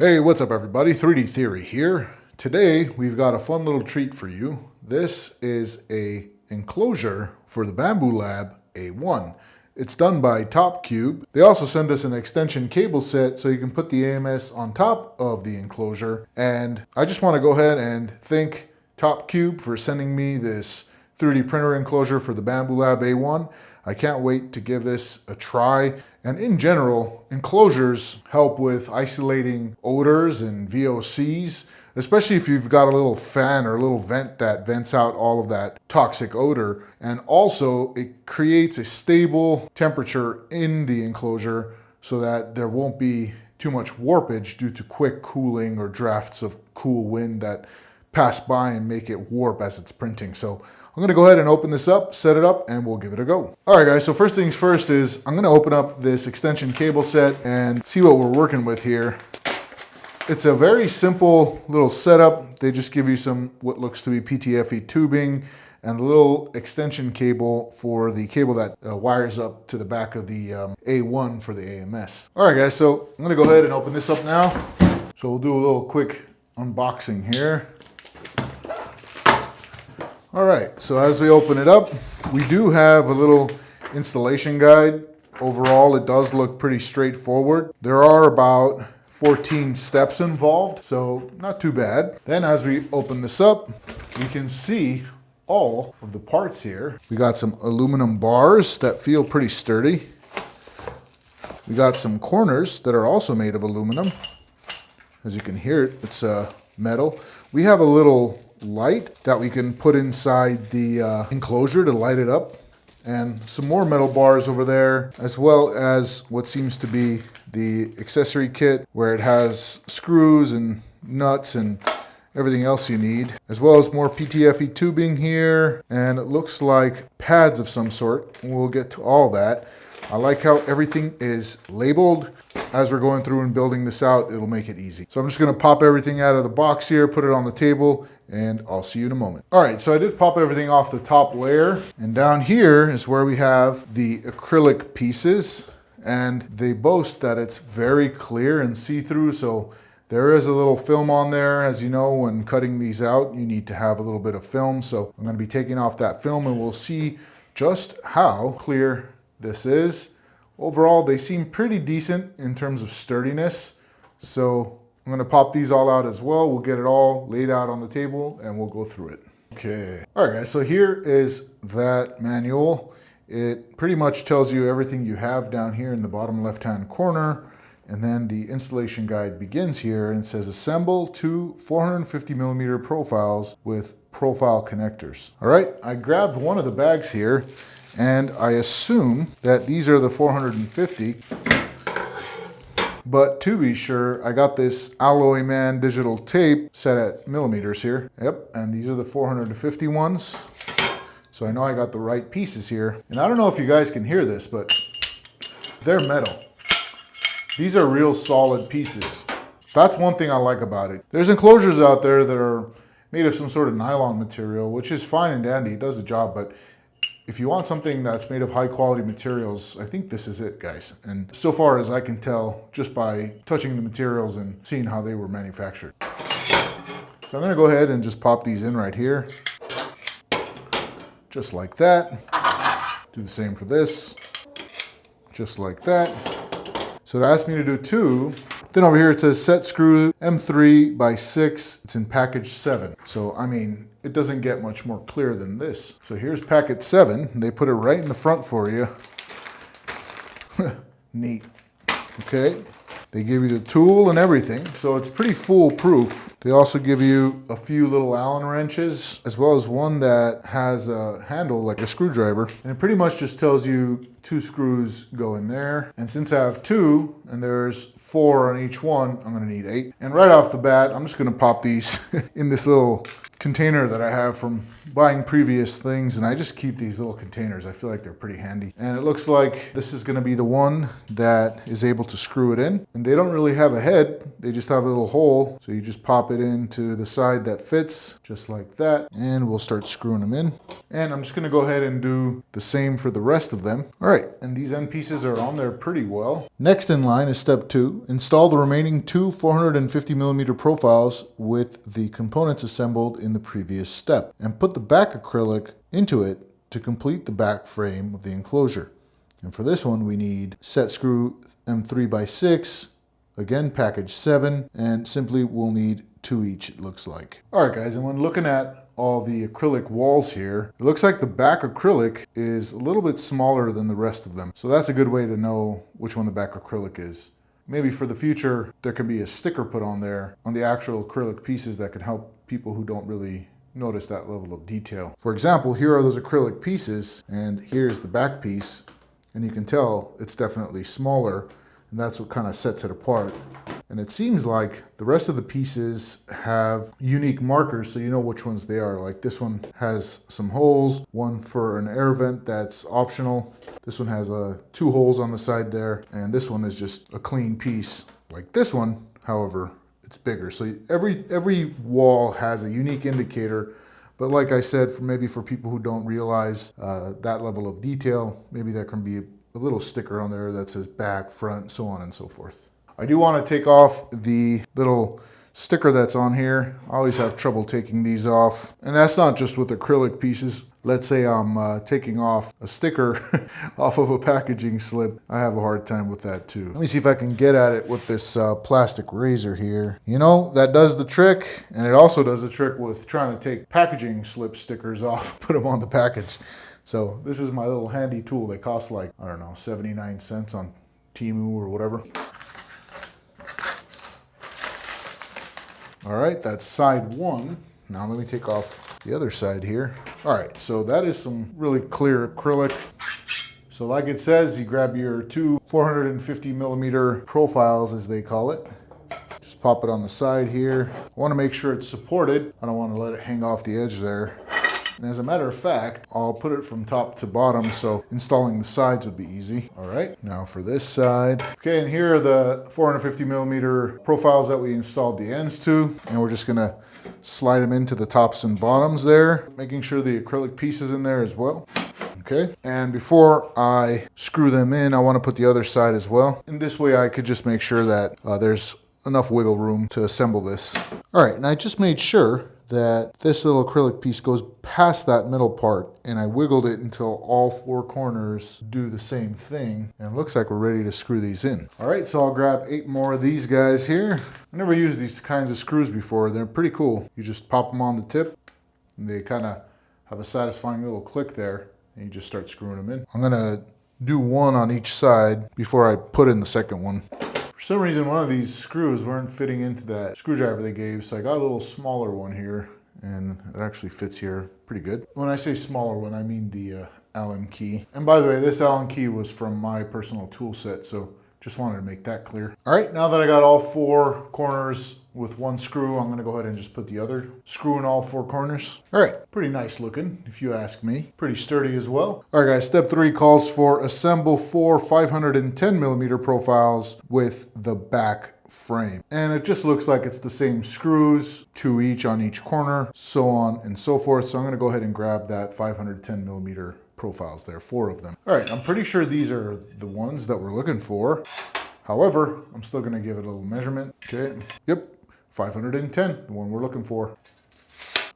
Hey, what's up everybody? 3D Theory here. Today we've got a fun little treat for you. This is a enclosure for the Bambu Lab A1. It's done by TopCube. They also send us an extension cable set so you can put the AMS on top of the enclosure. And I just want to go ahead and thank TopCube for sending me this 3D printer enclosure for the Bambu Lab A1. I can't wait to give this a try. And in general, enclosures help with isolating odors and VOCs, especially if you've got a little fan or a little vent that vents out all of that toxic odor. And also it creates a stable temperature in the enclosure so that there won't be too much warpage due to quick cooling or drafts of cool wind that pass by and make it warp as it's printing. So I'm gonna go ahead and open this up, set it up, and we'll give it a go. All right guys, so first things first is I'm gonna open up this extension cable set and see what we're working with here. It's a very simple little setup. They just give you some what looks to be PTFE tubing and a little extension cable for the cable that wires up to the back of the A1 for the AMS. All right guys, so I'm gonna go ahead and open this up now. So we'll do a little quick unboxing here. All right, so as we open it up, we do have a little installation guide. Overall, it does look pretty straightforward. There are about 14 steps involved, so not too bad. Then as we open this up, we can see all of the parts here. We got some aluminum bars that feel pretty sturdy. We got some corners that are also made of aluminum. As you can hear it, it's metal. We have a little light that we can put inside the enclosure to light it up, and some more metal bars over there, as well as what seems to be the accessory kit where it has screws and nuts and everything else you need, as well as more PTFE tubing here, and it looks like pads of some sort. We'll get to all that. I like how everything is labeled. As we're going through and building this out, it'll make it easy. So I'm just gonna pop everything out of the box here, put it on the table, and I'll see you in a moment. All right, so I did pop everything off the top layer, and down here is where we have the acrylic pieces, and they boast that it's very clear and see-through, so there is a little film on there. As you know, when cutting these out, you need to have a little bit of film, so I'm gonna be taking off that film and we'll see just how clear this is. Overall, they seem pretty decent in terms of sturdiness, so I'm gonna pop these all out as well. We'll get it all laid out on the table and we'll go through it. Okay. All right, guys, so here is that manual. It pretty much tells you everything you have down here in the bottom left-hand corner. And then the installation guide begins here and it says assemble two 450 millimeter profiles with profile connectors. All right, I grabbed one of the bags here and I assume that these are the 450. But to be sure, I got this Alloy Man digital tape set at millimeters here. Yep, and these are the 450 ones. So I know I got the right pieces here. And I don't know if you guys can hear this, but they're metal. These are real solid pieces. That's one thing I like about it. There's enclosures out there that are made of some sort of nylon material, which is fine and dandy, it does the job, but if you want something that's made of high quality materials, I think this is it, guys. And so far as I can tell, just by touching the materials and seeing how they were manufactured. So I'm gonna go ahead and just pop these in right here. Just like that. Do the same for this. Just like that. So it asked me to do two. Then over here it says set screw M3 by 6. It's in package 7. So I mean, it doesn't get much more clear than this. So here's packet 7. They put it right in the front for you. Neat. Okay. They give you the tool and everything, so it's pretty foolproof. They also give you a few little Allen wrenches, as well as one that has a handle like a screwdriver. And it pretty much just tells you 2 screws go in there. And since I have 2, and there's 4 on each one, I'm gonna need 8. And right off the bat, I'm just gonna pop these in this little container that I have from buying previous things, and I just keep these little containers. I feel like they're pretty handy. And it looks like this is gonna be the one that is able to screw it in. And they don't really have a head, they just have a little hole. So you just pop it into the side that fits, just like that. And we'll start screwing them in. And I'm just gonna go ahead and do the same for the rest of them. All right, and these end pieces are on there pretty well. Next in line is step 2. Install the remaining 2 450mm profiles with the components assembled in the previous step, and put the back acrylic into it to complete the back frame of the enclosure. And for this one, we need set screw M3x6, again package 7, and simply we'll need 2 each, it looks like. All right guys, and when looking at all the acrylic walls here, it looks like the back acrylic is a little bit smaller than the rest of them. So that's a good way to know which one the back acrylic is. Maybe for the future, there can be a sticker put on there on the actual acrylic pieces that could help people who don't really notice that level of detail. For example, here are those acrylic pieces, and here's the back piece, and you can tell it's definitely smaller, and that's what kind of sets it apart. And it seems like the rest of the pieces have unique markers, so you know which ones they are. Like this one has some holes, one for an air vent that's optional. This one has 2 holes on the side there, and this one is just a clean piece. Like this one, however, it's bigger. So every wall has a unique indicator, but like I said, maybe for people who don't realize that level of detail, maybe there can be a little sticker on there that says back, front, so on and so forth. I do want to take off the little sticker that's on here. I always have trouble taking these off, and that's not just with acrylic pieces. Let's say I'm taking off a sticker off of a packaging slip. I have a hard time with that too. Let me see if I can get at it with this plastic razor here. You know, that does the trick, and it also does the trick with trying to take packaging slip stickers off, put them on the package. So this is my little handy tool. They cost like, I don't know, 79 cents on Temu or whatever. All right, that's side 1. Now let me take off the other side here. All right, so that is some really clear acrylic. So like it says, you grab your 2 450mm profiles, as they call it. Just pop it on the side here. I want to make sure it's supported. I don't want to let it hang off the edge there. And as a matter of fact, I'll put it from top to bottom, so installing the sides would be easy. All right, now for this side. Okay, and here are the 450mm profiles that we installed the ends to, and we're just gonna slide them into the tops and bottoms there, making sure the acrylic piece is in there as well. Okay, and before I screw them in, I want to put the other side as well. In this way, I could just make sure that there's enough wiggle room to assemble this. All right, and I just made sure that this little acrylic piece goes past that middle part, and I wiggled it until all 4 corners do the same thing, and it looks like we're ready to screw these in. All right, so I'll grab 8 more of these guys here. I never used these kinds of screws before. They're pretty cool. You just pop them on the tip, and they kind of have a satisfying little click there, and you just start screwing them in. I'm gonna do 1 on each side before I put in the second one. For some reason, one of these screws weren't fitting into that screwdriver they gave, so I got a little smaller one here, and it actually fits here pretty good. When I say smaller one, I mean the Allen key. And by the way, this Allen key was from my personal tool set, so just wanted to make that clear. All right, now that I got all 4 corners with 1 screw, I'm gonna go ahead and just put the other screw in all 4 corners. All right, pretty nice looking, if you ask me. Pretty sturdy as well. All right guys, step 3 calls for assemble 4 510mm profiles with the back frame. And it just looks like it's the same screws, 2 each on each corner, so on and so forth. So I'm gonna go ahead and grab that 510mm profiles there, 4 of them. All right, I'm pretty sure these are the ones that we're looking for. However, I'm still gonna give it a little measurement. Okay, yep, 510, the one we're looking for.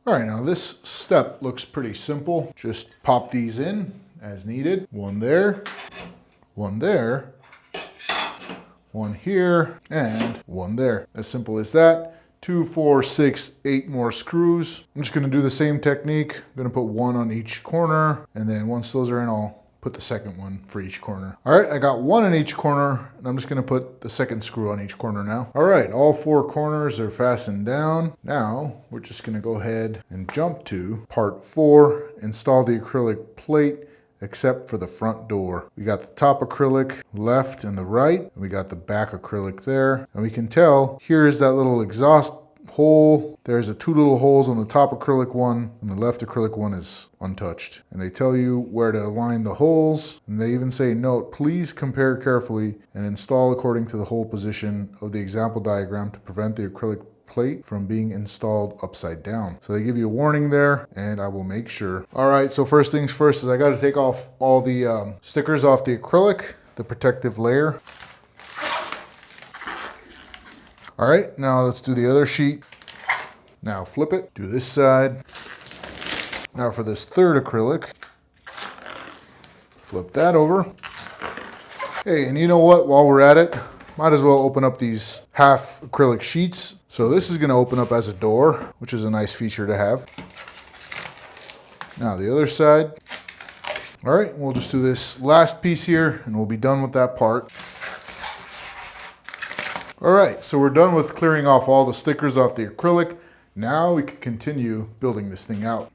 All right, now this step looks pretty simple. Just pop these in as needed. 1 there, 1 there, 1 here, and 1 there. As simple as that. 2, 4, 6, 8 more screws. I'm just gonna do the same technique. I'm gonna put 1 on each corner, and then once those are in, I'll put the second one for each corner. All right, I got 1 in each corner, and I'm just gonna put the second screw on each corner now. All right, all 4 corners are fastened down. Now, we're just gonna go ahead and jump to part 4, install the acrylic plate, except for the front door. We got the top acrylic left and the right, and we got the back acrylic there. And we can tell, here is that little exhaust hole. There's the 2 little holes on the top acrylic one, and the left acrylic one is untouched. And they tell you where to align the holes, and they even say, note, please compare carefully and install according to the hole position of the example diagram to prevent the acrylic plate from being installed upside down. So they give you a warning there, and I will make sure. All right, so first things first is I got to take off all the stickers off the acrylic, the protective layer. All right, now let's do the other sheet. Now flip it, do this side. Now for this third acrylic, flip that over. Hey, and you know what, while we're at it, might as well open up these half acrylic sheets. So this is gonna open up as a door, which is a nice feature to have. Now the other side. All right, we'll just do this last piece here and we'll be done with that part. All right, so we're done with clearing off all the stickers off the acrylic. Now we can continue building this thing out.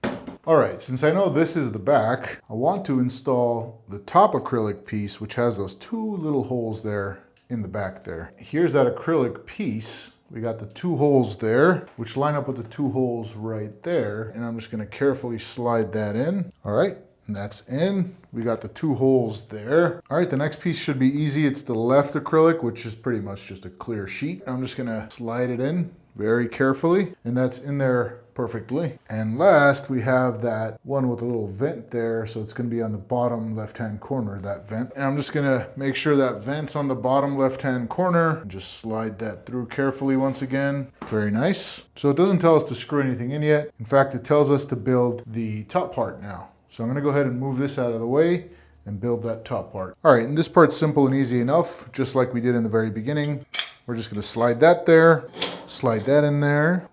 All right, since I know this is the back, I want to install the top acrylic piece, which has those 2 little holes there in the back there. Here's that acrylic piece. We got the 2 holes there, which line up with the 2 holes right there. And I'm just gonna carefully slide that in. All right, and that's in. We got the 2 holes there. All right, the next piece should be easy. It's the left acrylic, which is pretty much just a clear sheet. I'm just gonna slide it in very carefully, and that's in there perfectly. And last, we have that one with a little vent there, so it's gonna be on the bottom left-hand corner, that vent. And I'm just gonna make sure that vent's on the bottom left-hand corner, and just slide that through carefully once again. Very nice. So it doesn't tell us to screw anything in yet. In fact, it tells us to build the top part now. So I'm gonna go ahead and move this out of the way and build that top part. All right, and this part's simple and easy enough, just like we did in the very beginning. We're just gonna slide that there, slide that in there,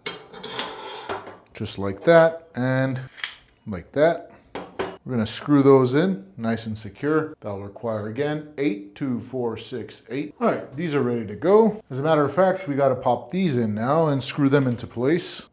just like that, and like that. We're gonna screw those in, nice and secure. That'll require, again, 8, 2, 4, 6, 8. All right, these are ready to go. As a matter of fact, we gotta pop these in now and screw them into place.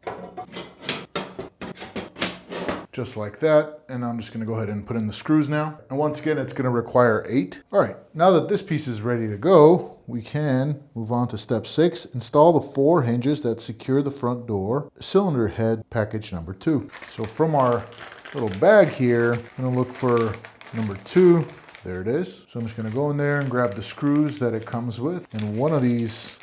Just like that, and I'm just gonna go ahead and put in the screws now. And once again, it's gonna require 8. All right, now that this piece is ready to go, we can move on to step 6, install the 4 hinges that secure the front door, cylinder head package number 2. So from our little bag here, I'm gonna look for number 2. There it is. So I'm just gonna go in there and grab the screws that it comes with, and one of these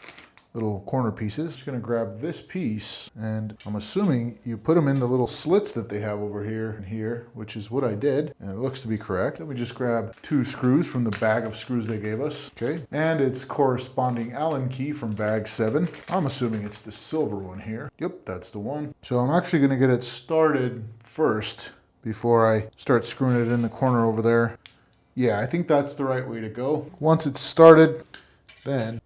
little corner pieces. Just gonna grab this piece, and I'm assuming you put them in the little slits that they have over here and here, which is what I did, and it looks to be correct. Then we just grab 2 screws from the bag of screws they gave us, okay? And its corresponding Allen key from bag 7. I'm assuming it's the silver one here. Yep, that's the one. So I'm actually gonna get it started first before I start screwing it in the corner over there. Yeah, I think that's the right way to go. Once it's started, then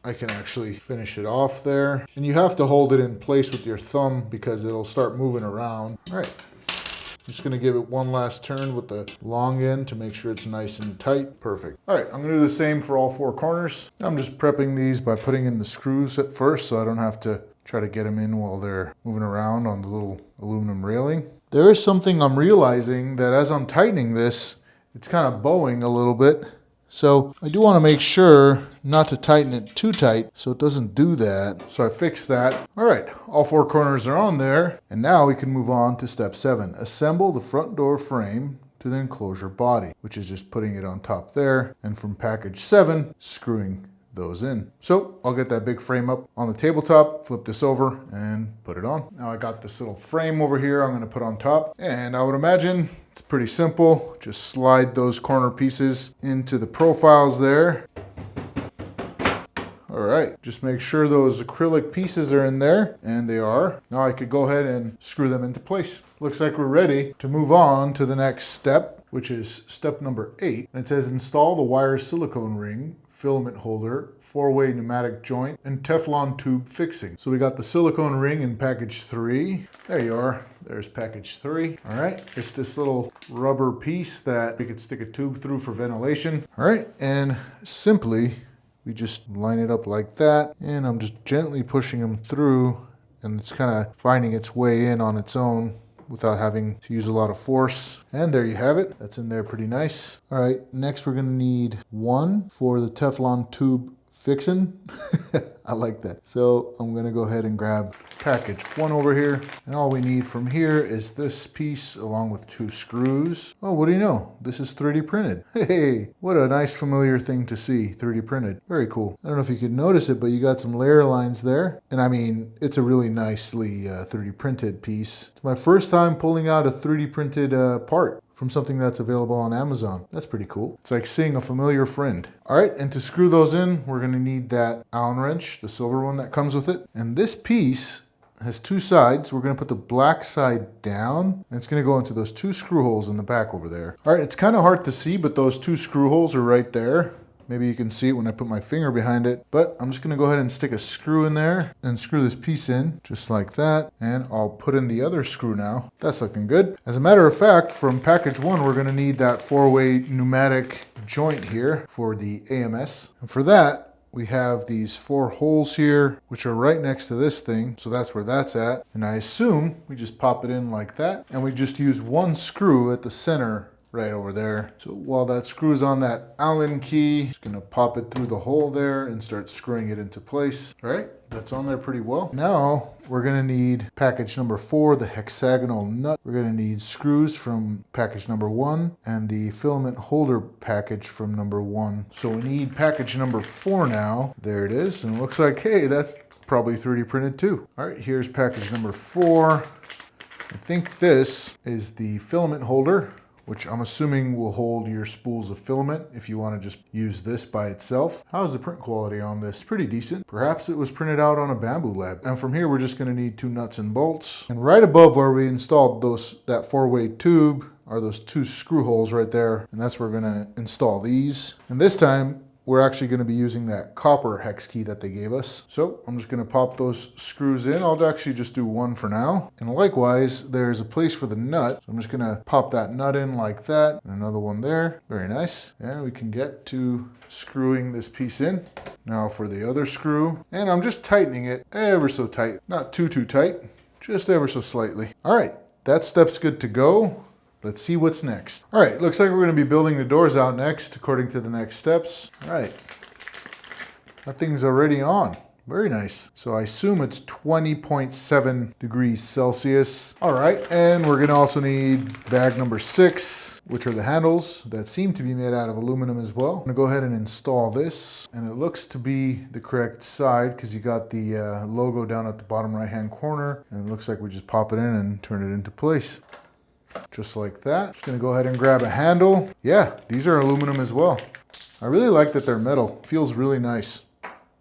I can actually finish it off there. And you have to hold it in place with your thumb because it'll start moving around. All right, I'm just gonna give it one last turn with the long end to make sure it's nice and tight. Perfect. All right, I'm gonna do the same for all 4 corners. I'm just prepping these by putting in the screws at first so I don't have to try to get them in while they're moving around on the little aluminum railing. There is something I'm realizing that as I'm tightening this, it's kind of bowing a little bit. So I do want to make sure not to tighten it too tight so it doesn't do that. So I fixed that. All right, all 4 corners are on there. And now we can move on to step 7. Assemble the front door frame to the enclosure body, which is just putting it on top there. And from package 7, screwing those in. So I'll get that big frame up on the tabletop, flip this over and put it on. Now I got this little frame over here I'm gonna put on top, and I would imagine it's pretty simple. Just slide those corner pieces into the profiles there. All right, just make sure those acrylic pieces are in there, and they are. Now I could go ahead and screw them into place. Looks like we're ready to move on to the next step, which is step number 8. And it says install the wire silicone ring, filament holder, 4-way pneumatic joint, and Teflon tube fixing. So we got the silicone ring in package 3. There you are. There's package 3. All right, it's this little rubber piece that we could stick a tube through for ventilation. All right, and simply we just line it up like that, and I'm just gently pushing them through, and it's kind of finding its way in on its own without having to use a lot of force. And there you have it. That's in there pretty nice. All right, next we're gonna need 1 for the Teflon tube fixing. I like that. So I'm gonna go ahead and grab package 1 over here. And all we need from here is this piece along with 2 screws. Oh, what do you know? This is 3D printed. Hey, what a nice familiar thing to see, 3D printed. Very cool. I don't know if you could notice it, but you got some layer lines there. And I mean, it's a really nicely 3D printed piece. It's my first time pulling out a 3D printed part from something that's available on Amazon. That's pretty cool. It's like seeing a familiar friend. All right, and to screw those in, we're gonna need that Allen wrench, the silver one that comes with it. And this piece has 2 sides. We're gonna put the black side down, and it's gonna go into those 2 screw holes in the back over there. All right, it's kind of hard to see, but those 2 screw holes are right there. Maybe you can see it when I put my finger behind it, but I'm just gonna go ahead and stick a screw in there and screw this piece in just like that. And I'll put in the other screw now. That's looking good. As a matter of fact, from package 1, we're gonna need that 4-way pneumatic joint here for the AMS. And for that, we have these 4 holes here, which are right next to this thing. So that's where that's at. And I assume we just pop it in like that. And we just use 1 screw at the center right over there. So while that screws on that Allen key, just gonna pop it through the hole there and start screwing it into place. All right, that's on there pretty well. Now we're gonna need package number 4, the hexagonal nut. We're gonna need screws from package number 1 and the filament holder package from number 1. So we need package number 4 now. There it is, and it looks like, hey, that's probably 3D printed too. All right, here's package number 4. I think this is the filament holder, which I'm assuming will hold your spools of filament if you want to just use this by itself. How's the print quality on this? Pretty decent. Perhaps it was printed out on a Bambu Lab. And from here, we're just going to need 2 nuts and bolts. And right above where we installed that 4-way tube are those 2 screw holes right there. And that's where we're going to install these. And this time, we're actually going to be using that copper hex key that they gave us. So I'm just going to pop those screws in. I'll actually just do 1 for now. And likewise, there's a place for the nut. So I'm just going to pop that nut in like that. And another one there. Very nice. And we can get to screwing this piece in. Now for the other screw. And I'm just tightening it ever so tight. Not too tight. Just ever so slightly. All right, that step's good to go. Let's see what's next. All right, looks like we're going to be building the doors out next, according to the next steps. All right, that thing's already on. Very nice. So I assume it's 20.7 degrees Celsius. All right, and we're going to also need bag number 6, which are the handles that seem to be made out of aluminum as well. I'm going to go ahead and install this, and it looks to be the correct side because you got the logo down at the bottom right-hand corner, and it looks like we just pop it in and turn it into place. Just like that. Just gonna go ahead and grab a handle. Yeah, these are aluminum as well. I really like that they're metal. Feels really nice.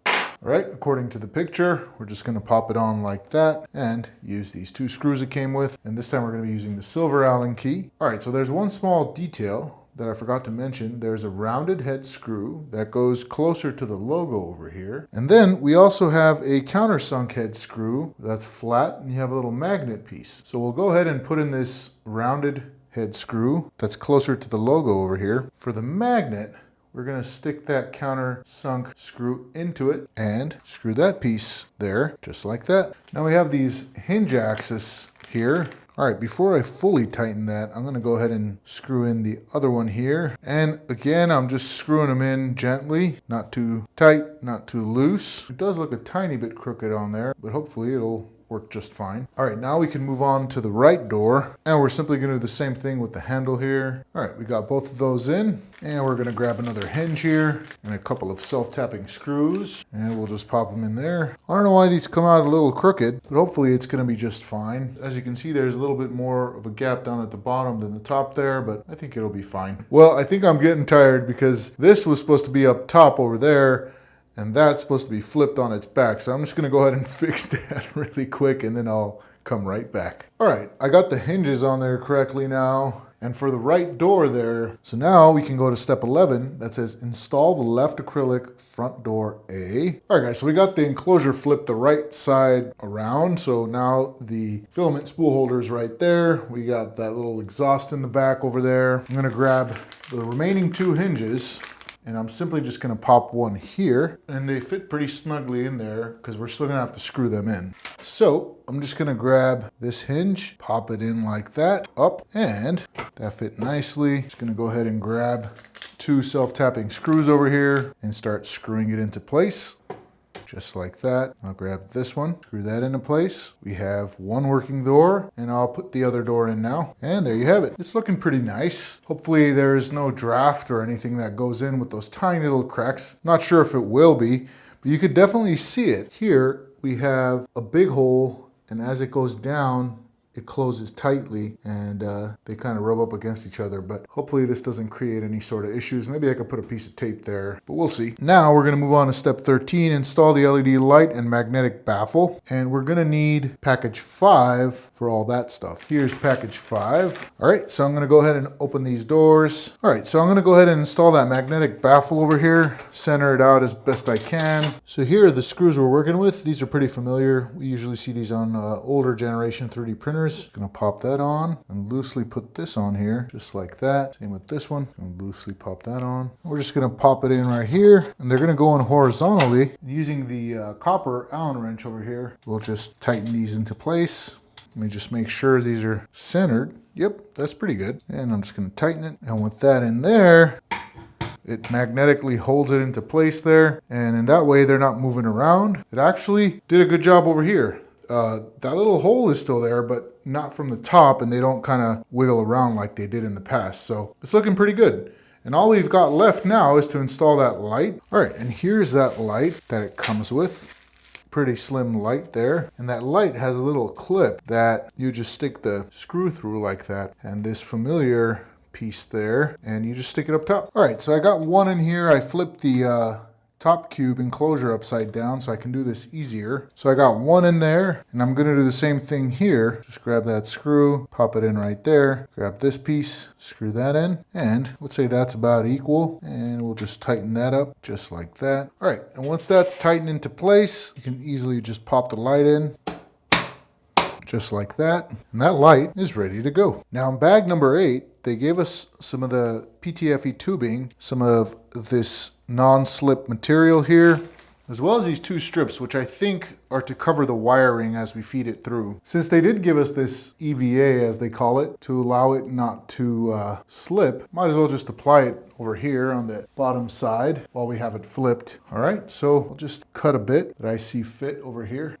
All right, according to the picture, we're just gonna pop it on like that and use these 2 screws it came with. And this time we're gonna be using the silver Allen key. All right, so there's one small detail that I forgot to mention. There's a rounded head screw that goes closer to the logo over here. And then we also have a countersunk head screw that's flat, and you have a little magnet piece. So we'll go ahead and put in this rounded head screw that's closer to the logo over here. For the magnet, we're gonna stick that countersunk screw into it and screw that piece there, just like that. Now we have these hinge axes here. All right, before I fully tighten that, I'm gonna go ahead and screw in the other one here. And again, I'm just screwing them in gently, not too tight, not too loose. It does look a tiny bit crooked on there, but hopefully it'll work just fine. All right, now we can move on to the right door, and we're simply gonna do the same thing with the handle here. All right, we got both of those in, and we're gonna grab another hinge here and a couple of self-tapping screws, and we'll just pop them in there. I don't know why these come out a little crooked, but hopefully it's gonna be just fine. As you can see, there's a little bit more of a gap down at the bottom than the top there, but I think it'll be fine. Well, I think I'm getting tired because this was supposed to be up top over there, and that's supposed to be flipped on its back. So I'm just gonna go ahead and fix that really quick, and then I'll come right back. All right, I got the hinges on there correctly now. And for the right door there, so now we can go to step 11 that says install the left acrylic front door A. All right guys, so we got the enclosure flipped the right side around. So now the filament spool holder is right there. We got that little exhaust in the back over there. I'm gonna grab the remaining 2 hinges, and I'm simply just gonna pop one here, and they fit pretty snugly in there because we're still gonna have to screw them in. So I'm just gonna grab this hinge, pop it in like that, up, and that fit nicely. Just gonna go ahead and grab 2 self-tapping screws over here and start screwing it into place. Just like that. I'll grab this one, screw that into place. We have one working door, and I'll put the other door in now. And there you have it. It's looking pretty nice. Hopefully there's no draft or anything that goes in with those tiny little cracks. Not sure if it will be, but you could definitely see it. Here we have a big hole, and as it goes down, it closes tightly, and they kind of rub up against each other, but hopefully this doesn't create any sort of issues. Maybe I could put a piece of tape there, but we'll see. Now we're gonna move on to step 13, install the LED light and magnetic baffle, and we're gonna need package 5 for all that stuff. Here's package 5. All right, so I'm gonna go ahead and open these doors. All right, so I'm gonna go ahead and install that magnetic baffle over here, center it out as best I can. So here are the screws we're working with. These are pretty familiar. We usually see these on older generation 3D printers. Gonna pop that on and loosely put this on here, just like that. Same with this one. Gonna loosely pop that on. We're just gonna pop it in right here, and they're gonna go in horizontally. Using the copper Allen wrench over here, we'll just tighten these into place. Let me just make sure these are centered. Yep, that's pretty good. And I'm just gonna tighten it. And with that in there, it magnetically holds it into place there. And in that way, they're not moving around. It actually did a good job over here. That little hole is still there, but not from the top, and they don't kind of wiggle around like they did in the past. So it's looking pretty good. And all we've got left now is to install that light. All right, and here's that light that it comes with. Pretty slim light there. And that light has a little clip that you just stick the screw through like that. And this familiar piece there, and you just stick it up top. All right, so I got one in here. I flipped the TopCube enclosure upside down so I can do this easier. So I got one in there, and I'm gonna do the same thing here. Just grab that screw, pop it in right there, grab this piece, screw that in, and let's say that's about equal, and we'll just tighten that up just like that. All right, and once that's tightened into place, you can easily just pop the light in, just like that, and that light is ready to go. Now in bag number 8, they gave us some of the PTFE tubing, some of this non-slip material here, as well as these 2 strips, which I think are to cover the wiring as we feed it through. Since they did give us this EVA, as they call it, to allow it not to slip, might as well just apply it over here on the bottom side while we have it flipped. All right, so I'll just cut a bit that I see fit over here.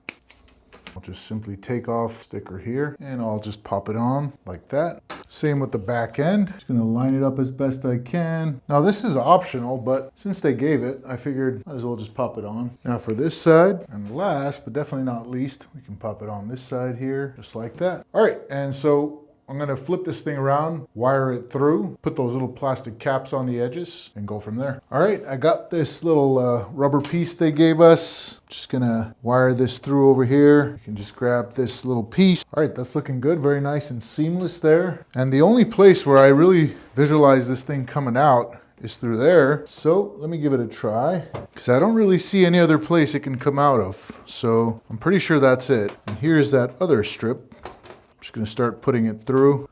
I'll just simply take off sticker here, and I'll just pop it on like that. Same with the back end. Just gonna line it up as best I can. Now this is optional, but since they gave it, I figured might as well just pop it on. Now for this side, and last but definitely not least, we can pop it on this side here, just like that. All right, and so I'm gonna flip this thing around, wire it through, put those little plastic caps on the edges, and go from there. All right, I got this little rubber piece they gave us. Just gonna wire this through over here. You can just grab this little piece. All right, that's looking good, very nice and seamless there. And the only place where I really visualize this thing coming out is through there. So let me give it a try, because I don't really see any other place it can come out of. So I'm pretty sure that's it. And here's that other strip. Just gonna start putting it through.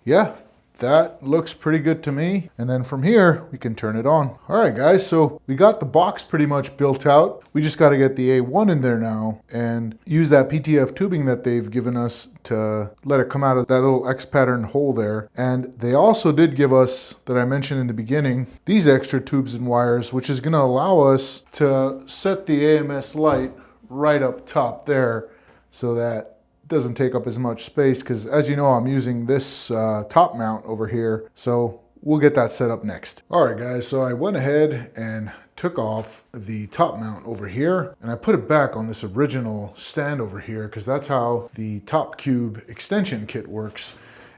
Yeah, that looks pretty good to me. And then from here, we can turn it on. All right, guys, so we got the box pretty much built out. We just gotta get the A1 in there now and use that PTF tubing that they've given us to let it come out of that little X pattern hole there. And they also did give us, that I mentioned in the beginning, these extra tubes and wires, which is gonna allow us to set the AMS light right up top there so that doesn't take up as much space, because as you know, I'm using this top mount over here, so we'll get that set up next. All right, guys, so I went ahead and took off the top mount over here, and I put it back on this original stand over here, because that's how the TopCube extension kit works.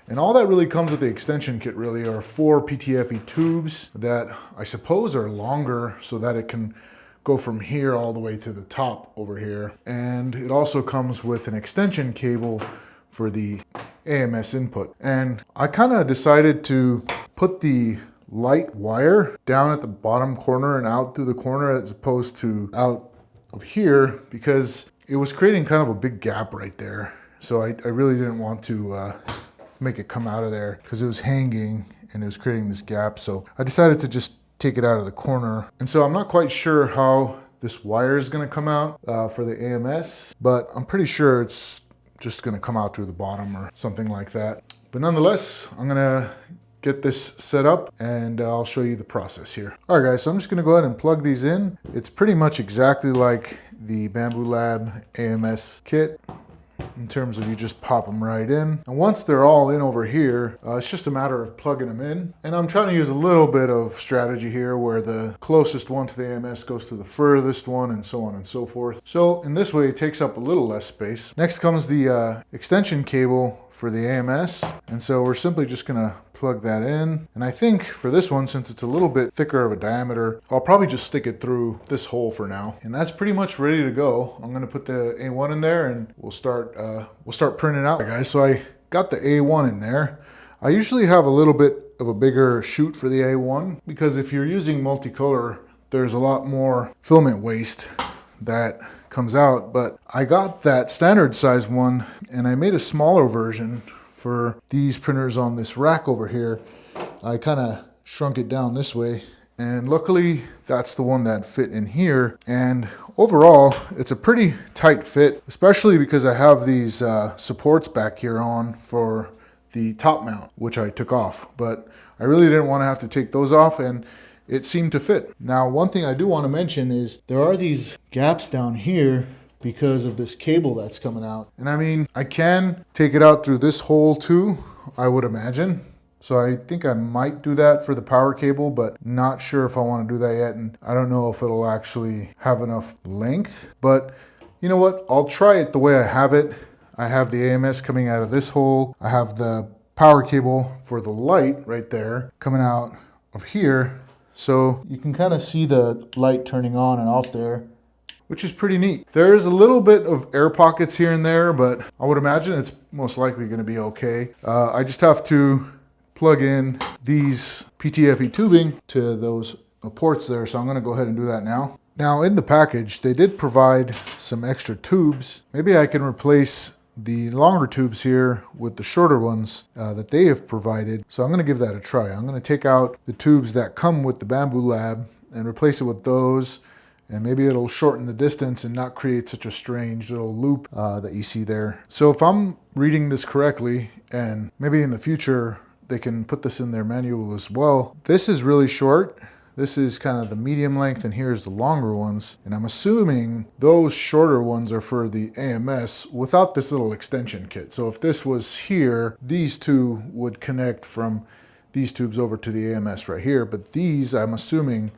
And all that really comes with the extension kit really are 4 PTFE tubes that I suppose are longer so that it can go from here all the way to the top over here. And it also comes with an extension cable for the AMS input. And I kind of decided to put the light wire down at the bottom corner and out through the corner as opposed to out of here, because it was creating kind of a big gap right there. So I really didn't want to make it come out of there because it was hanging and it was creating this gap. So I decided to just take it out of the corner. And so I'm not quite sure how this wire is going to come out for the AMS, but I'm pretty sure it's just going to come out through the bottom or something like that. But nonetheless, I'm going to get this set up and I'll show you the process here. All right guys, so I'm just gonna go ahead and plug these in. It's pretty much exactly like the Bambu Lab AMS kit, in terms of you just pop them right in. And once they're all in over here, it's just a matter of plugging them in. And I'm trying to use a little bit of strategy here where the closest one to the AMS goes to the furthest one and so on and so forth. So in this way, it takes up a little less space. Next comes the extension cable for the AMS. And so we're simply just gonna plug that in. And I think for this one, since it's a little bit thicker of a diameter, I'll probably just stick it through this hole for now. And that's pretty much ready to go. I'm gonna put the A1 in there and we'll start printing out. All right, guys, so I got the A1 in there. I usually have a little bit of a bigger chute for the A1 because if you're using multicolor, there's a lot more filament waste that comes out. But I got that standard size one and I made a smaller version for these printers on this rack over here. I kind of shrunk it down this way, and luckily that's the one that fit in here. And overall, it's a pretty tight fit, especially because I have these supports back here on for the top mount, which I took off, but I really didn't want to have to take those off, and it seemed to fit. Now, one thing I do want to mention is there are these gaps down here because of this cable that's coming out. And I mean, I can take it out through this hole too, I would imagine. So I think I might do that for the power cable, but not sure if I want to do that yet. And I don't know if it'll actually have enough length, but you know what? I'll try it the way I have it. I have the AMS coming out of this hole. I have the power cable for the light right there coming out of here. So you can kind of see the light turning on and off there, which is pretty neat. There is a little bit of air pockets here and there, but I would imagine it's most likely going to be okay. I just have to plug in these PTFE tubing to those ports there, so I'm going to go ahead and do that now. Now in the package, they did provide some extra tubes. Maybe I can replace the longer tubes here with the shorter ones that they have provided. So I'm going to give that a try. I'm going to take out the tubes that come with the Bambu Lab and replace it with those. And maybe it'll shorten the distance and not create such a strange little loop that you see there. So if I'm reading this correctly, and maybe in the future they can put this in their manual as well, this is really short. This is kind of the medium length, and here's the longer ones. And I'm assuming those shorter ones are for the AMS without this little extension kit. So if this was here, these two would connect from these tubes over to the AMS right here. But these, I'm assuming,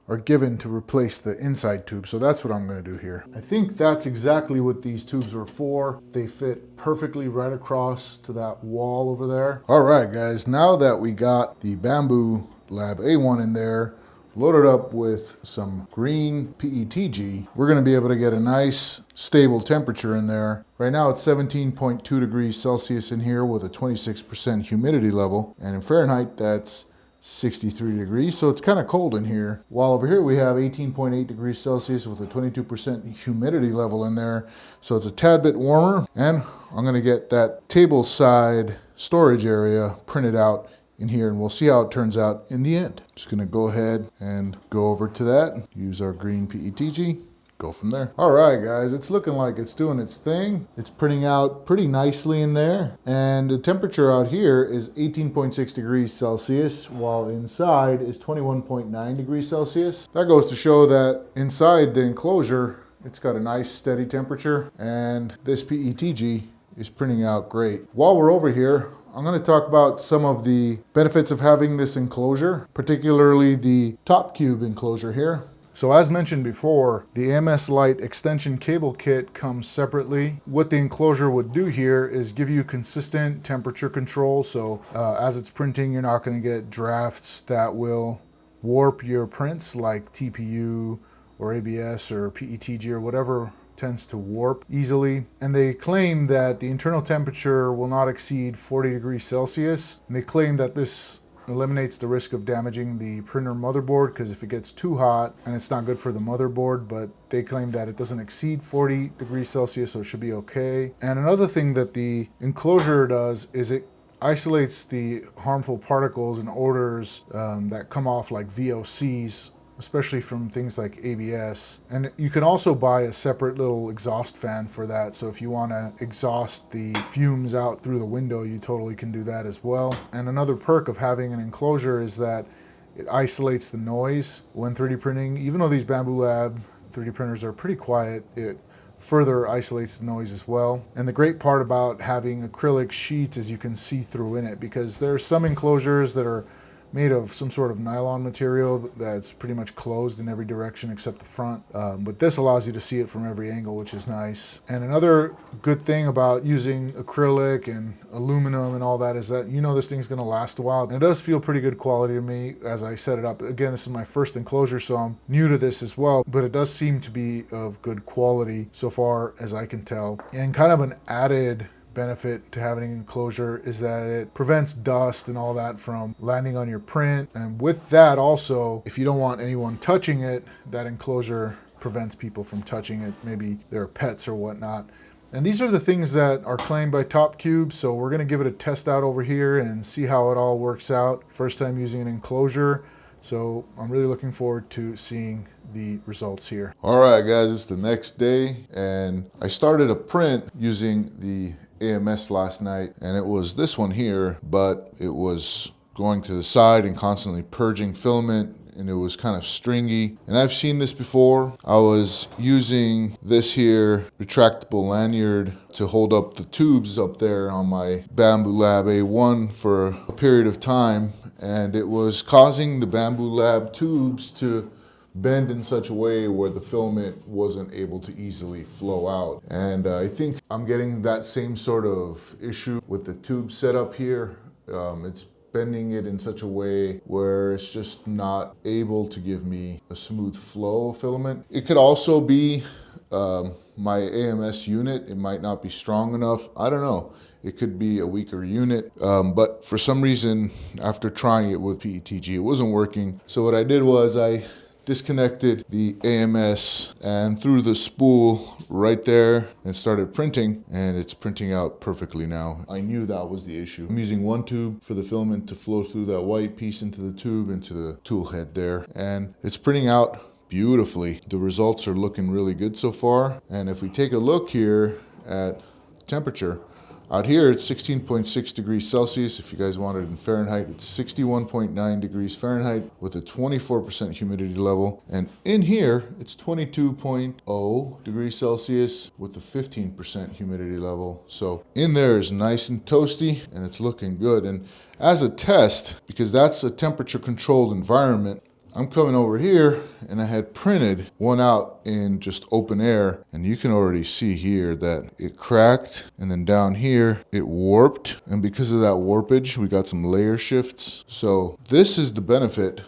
are given to replace the inside tube. So that's what I'm going to do here. I think that's exactly what these tubes were for. They fit perfectly right across to that wall over there. All right, guys, now that we got the Bambu Lab A1 in there, loaded up with some green PETG, we're going to be able to get a nice stable temperature in there. Right now it's 17.2 degrees Celsius in here with a 26% humidity level, and in Fahrenheit that's 63 degrees, so it's kind of cold in here. While over here we have 18.8 degrees Celsius with a 22% humidity level in there, so it's a tad bit warmer. And I'm going to get that table side storage area printed out in here, and we'll see how it turns out in the end. Just going to go ahead and go over to that, use our green PETG, go from there. All right, guys, it's looking like it's doing its thing. It's printing out pretty nicely in there. And the temperature out here is 18.6 degrees Celsius, while inside is 21.9 degrees Celsius. That goes to show that inside the enclosure, it's got a nice steady temperature, and this PETG is printing out great. While we're over here, I'm going to talk about some of the benefits of having this enclosure, particularly the TopCube enclosure here. So as mentioned before, the AMS Lite extension cable kit comes separately. What the enclosure would do here is give you consistent temperature control. So as it's printing, you're not going to get drafts that will warp your prints like TPU or ABS or PETG or whatever tends to warp easily. And they claim that the internal temperature will not exceed 40 degrees Celsius. And they claim that this eliminates the risk of damaging the printer motherboard, because if it gets too hot, and it's not good for the motherboard, but they claim that it doesn't exceed 40 degrees Celsius, so it should be okay. And another thing that the enclosure does is it isolates the harmful particles and odors that come off like VOCs especially from things like ABS. And you can also buy a separate little exhaust fan for that. So if you want to exhaust the fumes out through the window, you totally can do that as well. And another perk of having an enclosure is that it isolates the noise when 3D printing. Even though these Bambu Lab 3D printers are pretty quiet, it further isolates the noise as well. And the great part about having acrylic sheets is you can see through in it, because there are some enclosures that are made of some sort of nylon material that's pretty much closed in every direction except the front. But this allows you to see it from every angle, which is nice. And another good thing about using acrylic and aluminum and all that is that you know this thing's gonna last a while. And it does feel pretty good quality to me as I set it up. Again, this is my first enclosure, so I'm new to this as well, but it does seem to be of good quality so far as I can tell. And kind of an added benefit to having an enclosure is that it prevents dust and all that from landing on your print. And with that also, if you don't want anyone touching it, that enclosure prevents people from touching it, maybe their pets or whatnot. And these are the things that are claimed by TopCube, so we're gonna give it a test out over here and see how it all works out. First time using an enclosure, so I'm really looking forward to seeing the results here. All right guys, it's the next day and I started a print using the AMS last night, and it was this one here, but it was going to the side and constantly purging filament, and it was kind of stringy. And I've seen this before. I was using this here retractable lanyard to hold up the tubes up there on my Bambu Lab A1 for a period of time, and it was causing the Bambu Lab tubes to bend in such a way where the filament wasn't able to easily flow out. And I think I'm getting that same sort of issue with the tube setup here. It's bending it in such a way where it's just not able to give me a smooth flow of filament. It could also be my AMS unit. It might not be strong enough. I don't know. It could be a weaker unit, but for some reason, after trying it with PETG, it wasn't working. So what I did was I disconnected the AMS and threw the spool right there and started printing, and it's printing out perfectly now. I knew that was the issue. I'm using one tube for the filament to flow through that white piece into the tube, into the tool head there, and it's printing out beautifully. The results are looking really good so far. And if we take a look here at temperature, out here it's 16.6 degrees Celsius. If you guys want it in Fahrenheit, it's 61.9 degrees Fahrenheit with a 24% humidity level. And in here, it's 22.0 degrees Celsius with a 15% humidity level. So in there is nice and toasty, and it's looking good. And as a test, because that's a temperature controlled environment, I'm coming over here and I had printed one out in just open air, and you can already see here that it cracked, and then down here it warped, and because of that warpage we got some layer shifts. So this is the benefit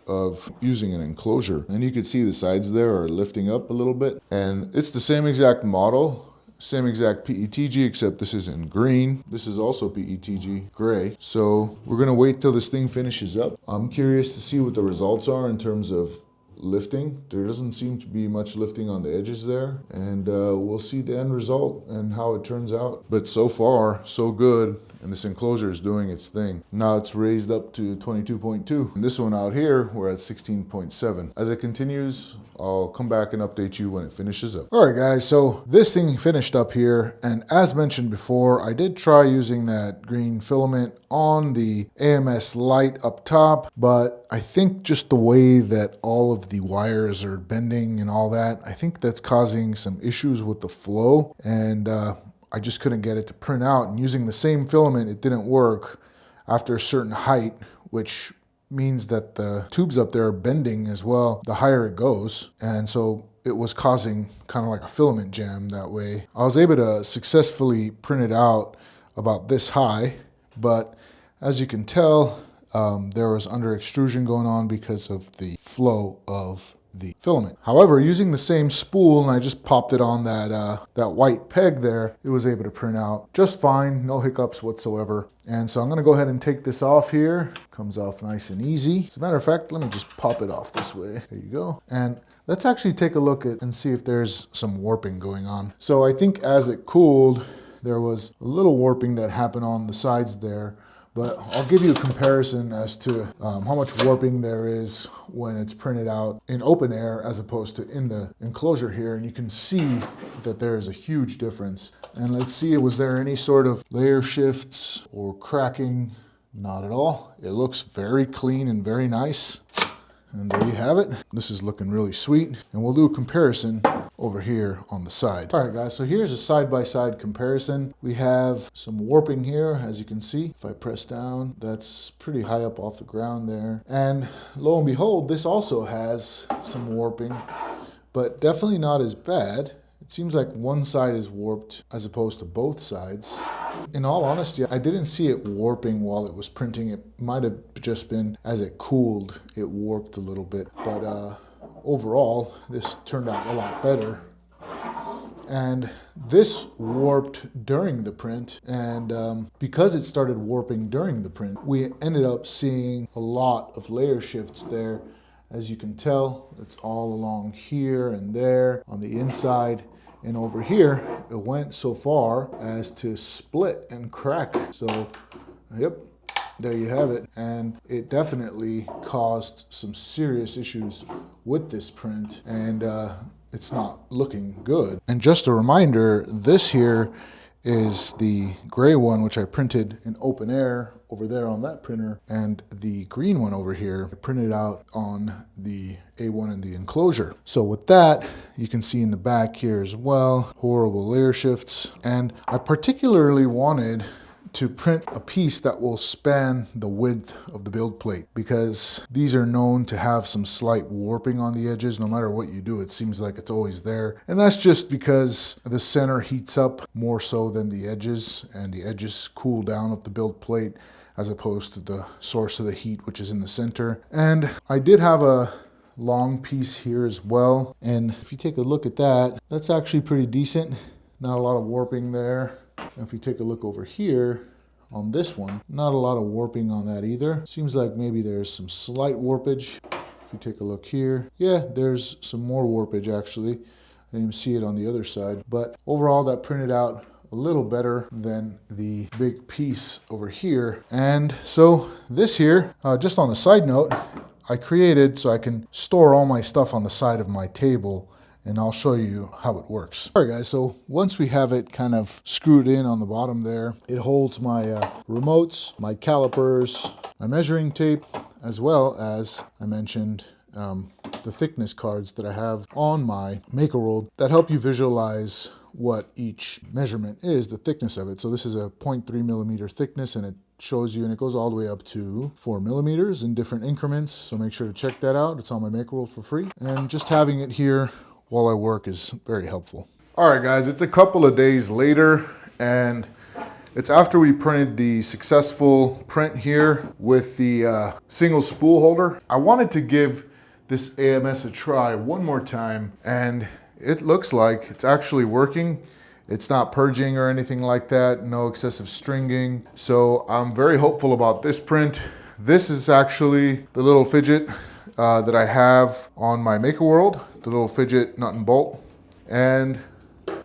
of using an enclosure, and you can see the sides there are lifting up a little bit, and it's the same exact model. Same exact PETG, except this is in green. This is also PETG gray. So we're gonna wait till this thing finishes up. I'm curious to see what the results are in terms of lifting. There doesn't seem to be much lifting on the edges there, and we'll see the end result and how it turns out. But so far, so good. And this enclosure is doing its thing. Now it's raised up to 22.2. And this one out here, we're at 16.7. As it continues, I'll come back and update you when it finishes up. All right, guys, so this thing finished up here. And as mentioned before, I did try using that green filament on the AMS Lite up top, but I think just the way that all of the wires are bending and all that, I think that's causing some issues with the flow. And I just couldn't get it to print out, and using the same filament, it didn't work after a certain height, which means that the tubes up there are bending as well the higher it goes. And so it was causing kind of like a filament jam that way. I was able to successfully print it out about this high, but as you can tell, there was under extrusion going on because of the flow of the filament. However, using the same spool, and I just popped it on that white peg there, it was able to print out just fine, no hiccups whatsoever. And so I'm gonna go ahead and take this off here. Comes off nice and easy. As a matter of fact, let me just pop it off this way. There you go. And let's actually take a look at and see if there's some warping going on. So I think as it cooled, there was a little warping that happened on the sides there, but I'll give you a comparison as to how much warping there is when it's printed out in open air as opposed to in the enclosure here, and you can see that there is a huge difference. And let's see, was there any sort of layer shifts or cracking? Not at all. It looks very clean and very nice. And there you have it. This is looking really sweet. And we'll do a comparison over here on the side. All right, guys, so here's a side-by-side comparison. We have some warping here, as you can see. If I press down, that's pretty high up off the ground there. And lo and behold, this also has some warping, but definitely not as bad. It seems like one side is warped as opposed to both sides. In all honesty, I didn't see it warping while it was printing. It might have just been as it cooled, it warped a little bit. But overall, this turned out a lot better. And this warped during the print. And because it started warping during the print, we ended up seeing a lot of layer shifts there. As you can tell, it's all along here and there on the inside. And over here, it went so far as to split and crack. So, yep, there you have it. And it definitely caused some serious issues with this print. And it's not looking good. And just a reminder, this here is the gray one, which I printed in open air over there on that printer, and the green one over here I printed out on the A1 in the enclosure. So with that, you can see in the back here as well, horrible layer shifts. And I particularly wanted to print a piece that will span the width of the build plate, because these are known to have some slight warping on the edges. No matter what you do, it seems like it's always there. And that's just because the center heats up more so than the edges, and the edges cool down of the build plate as opposed to the source of the heat, which is in the center. And I did have a long piece here as well. And if you take a look at that, that's actually pretty decent. Not a lot of warping there. And if you take a look over here on this one, not a lot of warping on that either. Seems like maybe there's some slight warpage. If you take a look here, yeah, there's some more warpage actually. I didn't even see it on the other side. But overall, that printed out a little better than the big piece over here. And so this here, just on a side note, I created so I can store all my stuff on the side of my table, and I'll show you how it works. All right, guys, so once we have it kind of screwed in on the bottom there, it holds my remotes, my calipers, my measuring tape, as well as, I mentioned, the thickness cards that I have on my Makeover that help you visualize what each measurement is, the thickness of it. So this is a 0.3 millimeter thickness, and it shows you, and it goes all the way up to 4 millimeters in different increments. So make sure to check that out. It's on my Makeover for free. And just having it here while I work is very helpful. All right, guys, it's a couple of days later, and it's after we printed the successful print here with the single spool holder. I wanted to give this AMS a try one more time, and it looks like it's actually working. It's not purging or anything like that, no excessive stringing. So I'm very hopeful about this print. This is actually the little fidget that I have on my Makeover, the little fidget nut and bolt. And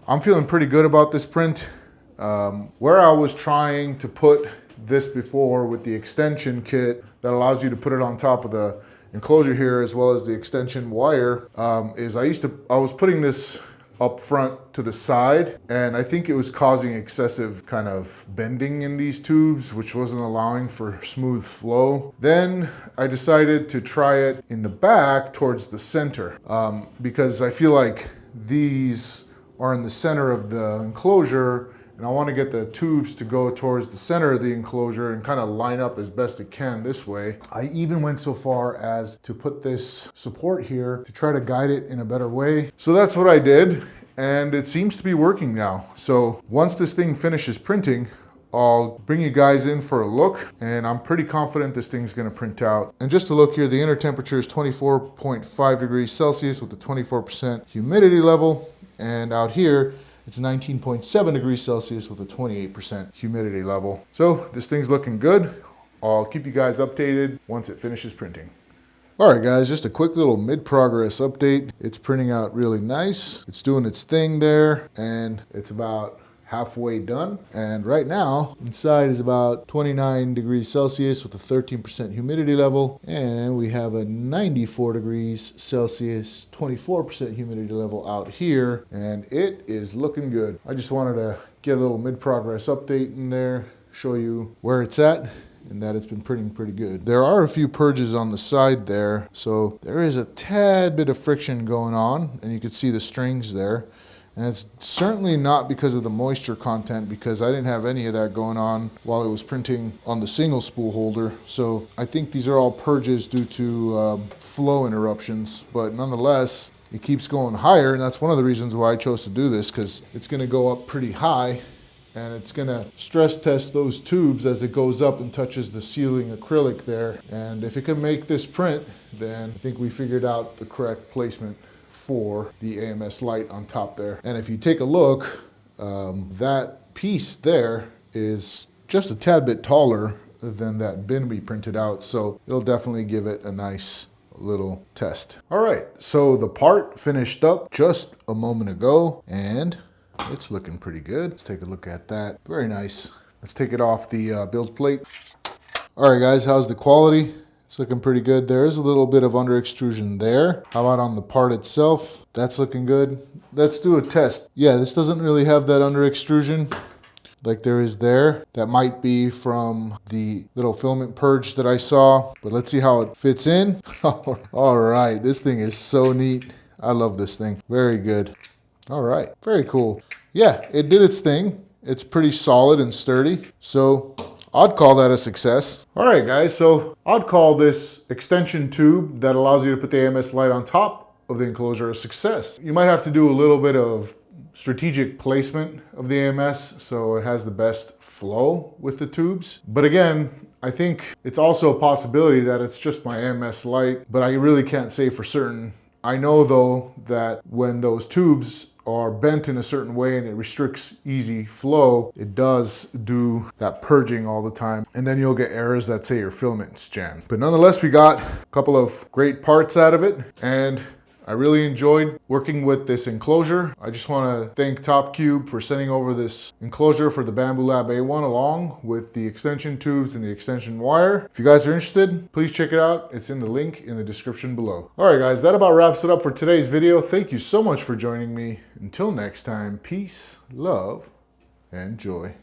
I'm feeling pretty good about this print. Where I was trying to put this before with the extension kit that allows you to put it on top of the enclosure here, as well as the extension wire, is I was putting this up front to the side, and I think it was causing excessive kind of bending in these tubes, which wasn't allowing for smooth flow. Then I decided to try it in the back towards the center, because I feel like these are in the center of the enclosure, and I want to get the tubes to go towards the center of the enclosure and kind of line up as best it can this way. I even went so far as to put this support here to try to guide it in a better way. So that's what I did, and it seems to be working now. So once this thing finishes printing, I'll bring you guys in for a look, and I'm pretty confident this thing's gonna print out. And just to look here, the inner temperature is 24.5 degrees Celsius with a 24% humidity level, and out here, it's 19.7 degrees Celsius with a 28% humidity level. So this thing's looking good. I'll keep you guys updated once it finishes printing. All right, guys, just a quick little mid-progress update. It's printing out really nice. It's doing its thing there, and it's about halfway done. And right now, inside is about 29 degrees Celsius with a 13% humidity level. And we have a 94 degrees Celsius, 24% humidity level out here. And it is looking good. I just wanted to get a little mid-progress update in there, show you where it's at, and that it's been printing pretty good. There are a few purges on the side there, so there is a tad bit of friction going on, and you can see the strings there. And it's certainly not because of the moisture content, because I didn't have any of that going on while it was printing on the single spool holder. So I think these are all purges due to flow interruptions, but nonetheless, it keeps going higher, and that's one of the reasons why I chose to do this, because it's gonna go up pretty high, and it's gonna stress test those tubes as it goes up and touches the sealing acrylic there. And if it can make this print, then I think we figured out the correct placement for the AMS Lite on top there. And if you take a look, that piece there is just a tad bit taller than that bin we printed out, so it'll definitely give it a nice little test. All right, so the part finished up just a moment ago, and it's looking pretty good. Let's take a look at that. Very nice. Let's take it off the build plate. All right, guys, how's the quality? It's looking pretty good. There is a little bit of under extrusion there. How about on the part itself? That's looking good. Let's do a test. Yeah, this doesn't really have that under extrusion like there is there. That might be from the little filament purge that I saw, but let's see how it fits in. All right, this thing is so neat. I love this thing. Very good. All right, very cool. Yeah, it did its thing. It's pretty solid and sturdy, so I'd call that a success. All right, guys, so I'd call this extension tube that allows you to put the AMS Lite on top of the enclosure a success. You might have to do a little bit of strategic placement of the AMS so it has the best flow with the tubes. But again, I think it's also a possibility that it's just my AMS Lite, but I really can't say for certain. I know though that when those tubes are bent in a certain way and it restricts easy flow, it does do that purging all the time. And then you'll get errors that say your filament's jammed. But nonetheless, we got a couple of great parts out of it, and I really enjoyed working with this enclosure. I just want to thank TopCube for sending over this enclosure for the Bambu Lab A1 along with the extension tubes and the extension wire. If you guys are interested, please check it out. It's in the link in the description below. All right, guys, that about wraps it up for today's video. Thank you so much for joining me. Until next time, peace, love, and joy.